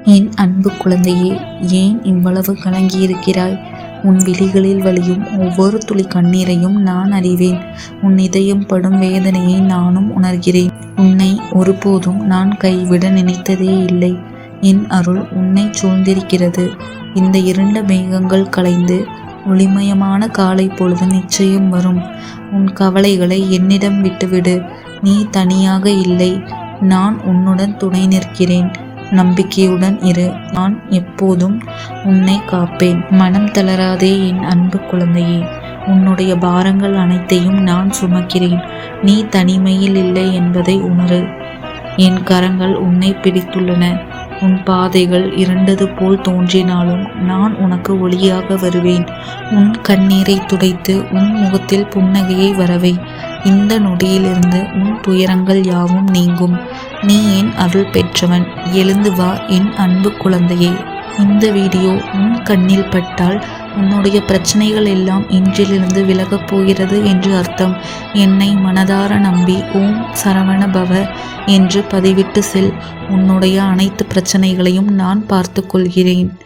என் அன்பு குழந்தையே, ஏன் இவ்வளவு கலங்கியிருக்கிறாய்? உன் விழிகளில் வழியும் ஒவ்வொரு துளி கண்ணீரையும் நான் அறிவேன். உன் இதயம் படும் வேதனையை நானும் உணர்கிறேன். உன்னை ஒருபோதும் நான் கைவிட நினைத்ததே இல்லை. என் அருள் உன்னை சூழ்ந்திருக்கிறது. இந்த இருண்ட மேகங்கள் கலைந்து ஒளிமயமான காலை பொழுது நிச்சயம் வரும். உன் கவலைகளை என்னிடம் விட்டுவிடு. நீ தனியாக இல்லை. நான் உன்னுடன் துணை நிற்கிறேன். நம்பிக்கையுடன் இரு. நான் எப்போதும் உன்னை காப்பேன். மனம் தளராதே என் அன்பு குழந்தையே. உன்னுடைய பாரங்கள் அனைத்தையும் நான் சுமக்கிறேன். நீ தனிமையில் இல்லை என்பதை உணரு. என் கரங்கள் உன்னை பிடித்துள்ளன. உன் பாதைகள் இருண்டது போல் தோன்றினாலும் நான் உனக்கு ஒளியாக வருவேன். உன் கண்ணீரை துடைத்து உன் முகத்தில் புன்னகையை வரவை. இந்த நொடியிலிருந்து உன் துயரங்கள் யாவும் நீங்கும். நீ என் அருள் பெற்றவன். எழுந்து வா என் அன்பு குழந்தையே. இந்த வீடியோ உன் கண்ணில் பட்டால் உன்னுடைய பிரச்சனைகள் எல்லாம் இன்றிலிருந்து விலகப் போகிறது என்று அர்த்தம். என்னை மனதார நம்பி ஓம் சரவண பவ என்று பதிவிட்டு செல். உன்னுடைய அனைத்து பிரச்சனைகளையும் நான் பார்த்து கொள்கிறேன்.